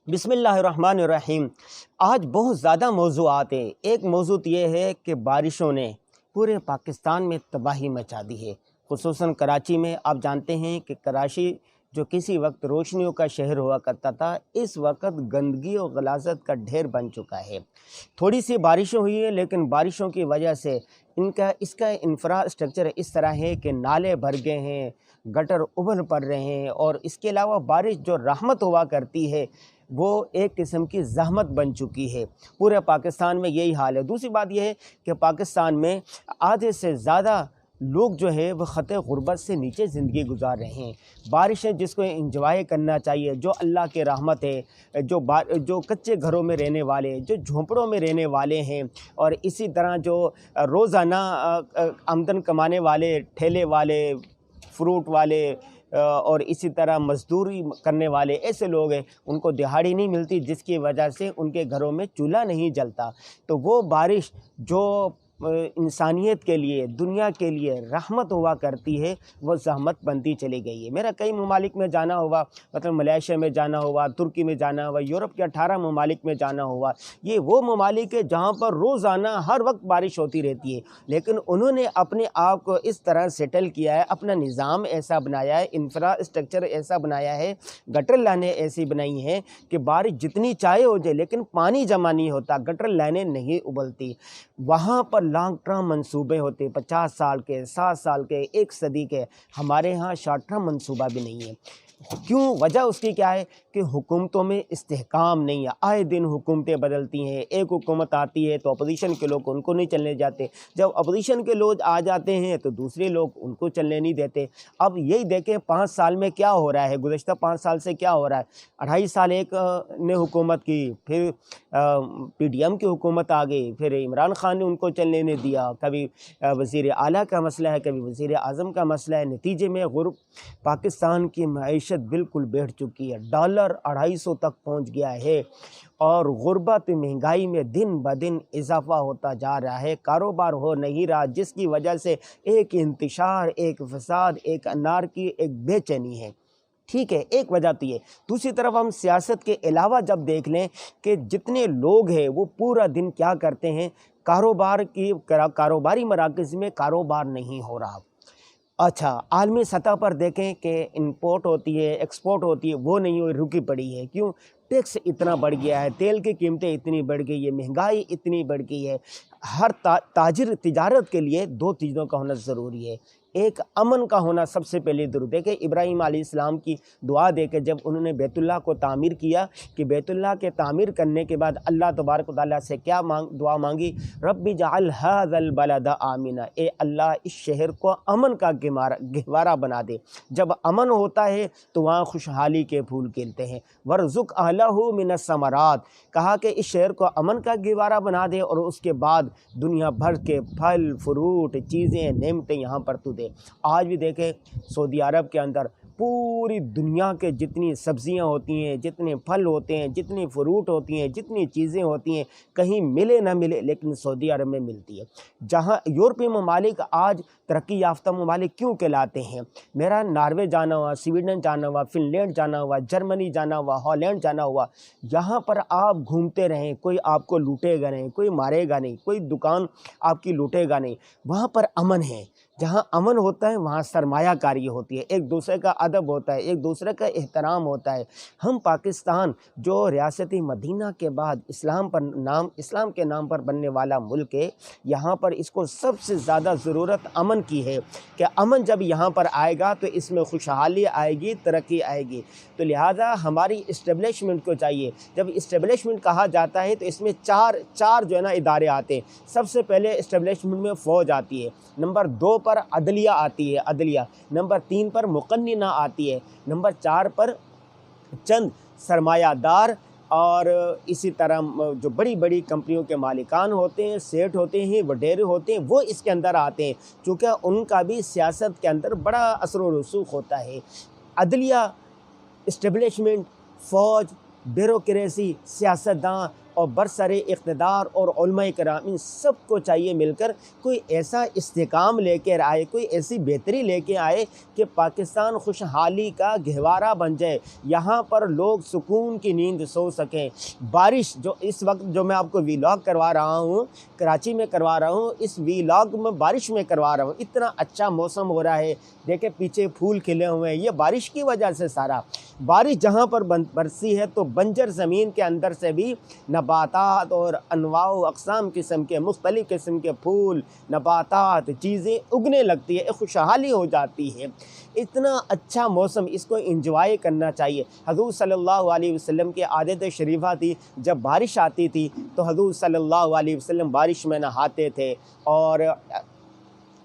बिस्मिल्लाहिर्रहमानिर्रहीम। आज बहुत ज़्यादा मौज़ूआत हैं। एक मौज़ू ये है कि बारिशों ने पूरे पाकिस्तान में तबाही मचा दी है, खुसूसन कराची में। आप जानते हैं कि कराची जो किसी वक्त रोशनियों का शहर हुआ करता था, इस वक्त गंदगी और गलाज़त का ढेर बन चुका है। थोड़ी सी बारिशें हुई है, लेकिन बारिशों की वजह से इसका इंफ्रास्ट्रक्चर इस तरह है कि नाले भर गए हैं, गटर उभर पड़ रहे हैं, और इसके अलावा बारिश जो रहमत हुआ करती है वो एक किस्म की ज़हमत बन चुकी है। पूरे पाकिस्तान में यही हाल है। दूसरी बात यह है कि पाकिस्तान में आधे से ज़्यादा लोग जो है वह ख़त ग़ुरबत से नीचे ज़िंदगी गुजार रहे हैं। बारिशें जिसको इंजॉय करना चाहिए, जो अल्लाह के रहमत है, जो कच्चे घरों में रहने वाले, जो झोंपड़ों में रहने वाले हैं, और इसी तरह जो रोज़ाना आमदन कमाने वाले ठेले वाले, फ्रूट वाले और इसी तरह मज़दूरी करने वाले ऐसे लोग हैं, उनको दिहाड़ी नहीं मिलती, जिसकी वजह से उनके घरों में चूल्हा नहीं जलता। तो वो बारिश जो इंसानियत के लिए, दुनिया के लिए रहमत हुआ करती है, वो ज़हमत बनती चली गई है। मेरा कई ममालिक में जाना हुआ, मतलब मलेशिया में जाना हुआ, तुर्की में जाना हुआ, यूरोप के 18 ममालिक में जाना हुआ। ये वो ममालिक है जहाँ पर रोज़ाना हर वक्त बारिश होती रहती है, लेकिन उन्होंने अपने आप को इस तरह सेटल किया है, अपना निज़ाम ऐसा बनाया है, इंफ्रास्ट्रक्चर ऐसा बनाया है, गटर लाइनें ऐसी बनाई हैं कि बारिश जितनी चाहे हो जाए, लेकिन पानी जमा नहीं होता, गटर लाइनें नहीं उबलती। वहाँ पर लॉन्ग टर्म मंसूबे होते, 50 साल के, 7 साल के, 1 सदी के। हमारे यहाँ शॉर्ट टर्म मंसूबा भी नहीं है। क्यों? वजह उसकी क्या है कि हुकूमतों में इस्तेहकाम नहीं है। आए दिन हुकूमतें बदलती हैं, एक हुकूमत आती है तो अपोजिशन के लोग उनको नहीं चलने जाते, जब अपोजिशन के लोग आ जाते हैं तो दूसरे लोग उनको चलने नहीं देते। अब यही देखें 5 साल में क्या हो रहा है, गुज़श्ता 5 साल से क्या हो रहा है। 2.5 साल एक ने हुकूमत की, फिर PDM की हुकूमत आ गई, फिर इमरान खान ने उनको चलने नहीं दिया। कभी वज़ीर आला का मसला है, कभी वज़ीर आज़म का मसला है। नतीजे में पाकिस्तान की मईशत बिल्कुल बैठ चुकी है, डॉलर 250 तक पहुंच गया है, और गुर्बत महंगाई में दिन ब दिन इजाफा होता जा रहा है। कारोबार हो नहीं रहा, जिसकी वजह से एक इंतशार, एक फसाद, एक अनारकी, एक बेचैनी है। ठीक है, एक वजह तो ये। दूसरी तरफ हम सियासत के अलावा जब देख लें कि जितने लोग हैं वो पूरा दिन क्या करते हैं, कारोबारी मराकज़ में कारोबार नहीं हो रहा। अच्छा, आलमी सतह पर देखें कि इंपोर्ट होती है, एक्सपोर्ट होती है, वो नहीं हुई, रुकी पड़ी है। क्यों? टैक्स इतना बढ़ गया है, तेल की कीमतें इतनी बढ़ गई है, महंगाई इतनी बढ़ गई है। हर ताजिर तिजारत के लिए 2 चीज़ों का होना ज़रूरी है। एक, अमन का होना सबसे पहले ज़रूरी है। कि इब्राहीम अलैहिस्सलाम की दुआ दे के जब उन्होंने बैतुल्लाह को तामीर किया, कि बैतुल्लाह के तामीर करने के बाद अल्लाह तबारक व तआला से क्या दुआ मांगी, रब्बी जअल हाज़ल बलद आमिना, ए अल्लाह इस शहर को अमन का गहवारा बना दे। जब अमन होता है तो वहाँ खुशहाली के फूल खिलते हैं। वरज़ुक़ अहलहू मिनस समरात, कहा कि इस शहर को अमन का गहवारा बना दे, और उसके बाद दुनिया भर के फल फ्रूट, चीज़ें, नेमतें यहाँ पर तू दे। आज भी देखें सऊदी अरब के अंदर पूरी दुनिया के जितनी सब्जियां होती हैं, जितने फल होते हैं, जितनी फ्रूट होती हैं, जितनी चीज़ें होती हैं, कहीं मिले ना मिले, लेकिन सऊदी अरब में मिलती है। जहां यूरोपीय ममालिक आज तरक्की याफ्ता ममालिक क्यों कहलाते हैं। मेरा नॉर्वे जाना हुआ, स्वीडन जाना हुआ, फिनलैंड जाना हुआ, जर्मनी जाना हुआ, हॉलैंड जाना हुआ। यहाँ पर आप घूमते रहें, कोई आपको लूटेगा नहीं, कोई मारेगा नहीं, कोई दुकान आपकी लूटेगा नहीं। वहाँ पर अमन है। जहाँ अमन होता है वहाँ सरमायाकारी होती है, एक दूसरे का अदब होता है, एक दूसरे का एहतराम होता है। हम पाकिस्तान जो रियासती मदीना के बाद इस्लाम के नाम पर बनने वाला मुल्क है, यहाँ पर इसको सबसे ज़्यादा ज़रूरत अमन की है। कि अमन जब यहाँ पर आएगा तो इसमें खुशहाली आएगी, तरक्की आएगी। तो लिहाजा हमारी इस्टेब्लिशमेंट को चाहिए, जब इस्टेब्लिशमेंट कहा जाता है तो इसमें चार जो है ना इदारे आते हैं। सबसे पहले इस्टेब्लिशमेंट में फ़ौज आती है, नंबर 2 पर अदलिया आती है, अदलिया, नंबर 3 पर मुक़न्निना आती है, नंबर 4 पर चंद सरमायादार और इसी तरह जो बड़ी बड़ी कंपनियों के मालिकान होते हैं, सेठ होते हैं, वडेरे होते हैं, वो इसके अंदर आते हैं, चूँकि उनका भी सियासत के अंदर बड़ा असर व रसूख होता है। अदलिया, इस्टेब्लिशमेंट, फ़ौज, ब्यूरोक्रेसी, सियासतदान, और बरसरे इक़्तिदार और उलमा कराम इन सबको चाहिए मिलकर कोई ऐसा इस्तेकाम लेकर आए, कोई ऐसी बेहतरी लेके आए कि पाकिस्तान खुशहाली का गहवारा बन जाए, यहाँ पर लोग सुकून की नींद सो सकें। बारिश जो इस वक्त जो मैं आपको वीलॉग करवा रहा हूँ, कराची में करवा रहा हूँ, इस वीलॉग में बारिश में करवा रहा हूँ। इतना अच्छा मौसम हो रहा है, देखें पीछे फूल खिले हुए हैं, ये बारिश की वजह से सारा। बारिश जहाँ पर बरसी है तो बंजर ज़मीन के अंदर से भी नबातात और अनवाउ अक़साम किस्म के मुख्तलिफ़ किस्म के फूल, नबातात, चीज़ें उगने लगती है, खुशहाली हो जाती है। इतना अच्छा मौसम, इसको इंजॉय करना चाहिए। हज़ूर सल्लल्लाहु अलैहि वसल्लम की आदत शरीफ़ा थी, जब बारिश आती थी तो हज़ूर सल्लल्लाहु अलैहि वसल्लम बारिश में नहाते थे और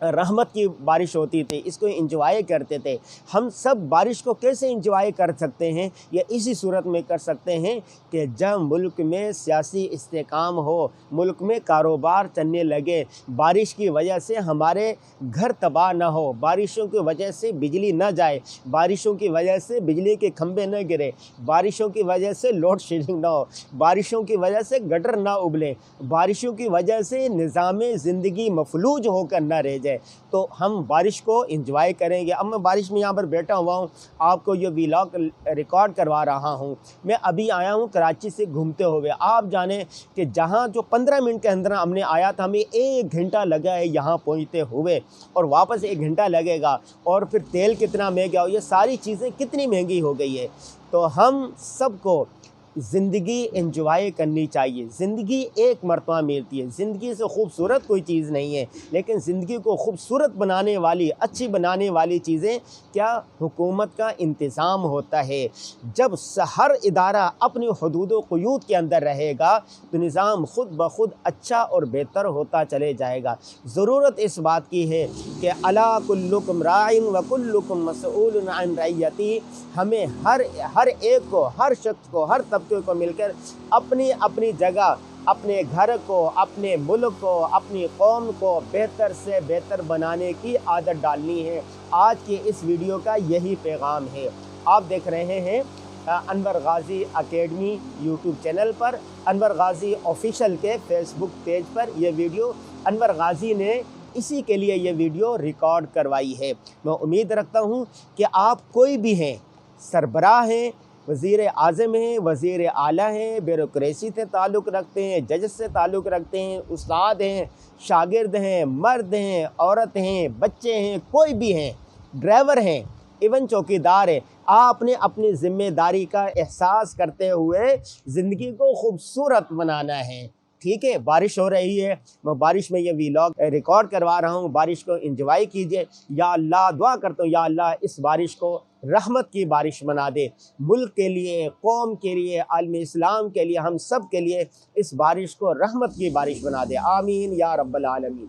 रहमत की बारिश होती थी, इसको इंजॉय करते थे। हम सब बारिश को कैसे इंजॉय कर सकते हैं? ये इसी सूरत में कर सकते हैं कि जब मुल्क में सियासी इस्तेकाम हो, मुल्क में कारोबार चलने लगे, बारिश की वजह से हमारे घर तबाह ना हो, बारिशों की वजह से बिजली ना जाए, बारिशों की वजह से बिजली के खंभे न गिरे, बारिशों की वजह से लोड शेडिंग ना हो, बारिशों की वजह से गटर ना उबले, बारिशों की वजह से निज़ाम ज़िंदगी मफलूज होकर न रह जाए, तो हम बारिश को एंजॉय करेंगे। अब मैं बारिश में यहाँ पर बैठा हुआ हूँ, आपको ये व्लॉग रिकॉर्ड करवा रहा हूँ। मैं अभी आया हूँ कराची से घूमते हुए। आप जाने कि जहाँ जो 15 मिनट के अंदर हमने आया था, हमें 1 घंटा लगा है यहाँ पहुँचते हुए और वापस 1 घंटा लगेगा। और फिर तेल कितना महंगा हो, ये सारी चीज़ें कितनी महंगी हो गई है। तो हम सबको ज़िंदगी एंजॉय करनी चाहिए। ज़िंदगी एक मरतबा मिलती है, ज़िंदगी से खूबसूरत कोई चीज़ नहीं है, लेकिन ज़िंदगी को खूबसूरत बनाने वाली, अच्छी बनाने वाली चीज़ें क्या? हुकूमत का इंतज़ाम होता है। जब हर इदारा अपनी हुदूद व क़ुयूद के अंदर रहेगा तो निज़ाम ख़ुद ब खुद अच्छा और बेहतर होता चले जाएगा। ज़रूरत इस बात की है कि अला कुल्लुकुम राइन व कुल्लुकुम मसऊलुन अन रइयती, हमें हर एक को, हर शख्स को, हर तबके को मिलकर अपनी अपनी जगह, अपने घर को, अपने मुल्क को, अपनी कौम को बेहतर से बेहतर बनाने की आदत डालनी है। आज के इस वीडियो का यही पैगाम है। आप देख रहे हैं Anwar Ghazi academy YouTube channel पर, अनवर गाज़ी ऑफिशियल के फेसबुक पेज पर यह वीडियो अनवर गाज़ी ने इसी के लिए ये वीडियो रिकॉर्ड करवाई है। मैं उम्मीद रखता हूँ कि आप कोई भी हैं, सरबराह हैं, वज़ीर आज़म हैं, वज़ीर आला हैं, ब्यूरोक्रेसी से ताल्लुक़ रखते हैं, जज से ताल्लुक़ रखते हैं, उस्ताद हैं, शागिर्द हैं, मर्द हैं, औरत हैं, बच्चे हैं, कोई भी हैं, ड्राइवर हैं, इवन चौकीदार हैं, आपने अपनी ज़िम्मेदारी का एहसास करते हुए ज़िंदगी को खूबसूरत बनाना है। ठीक है, बारिश हो रही है, मैं बारिश में ये व्लॉग रिकॉर्ड करवा रहा हूँ। बारिश को एंजॉय कीजिए। या अल्लाह, दुआ करता हूँ या अल्लाह इस बारिश को रहमत की बारिश बना दे, मुल्क के लिए, कौम के लिए, आलम इस्लाम के लिए, हम सब के लिए इस बारिश को रहमत की बारिश बना दे। आमीन या रब्बल आलमीन।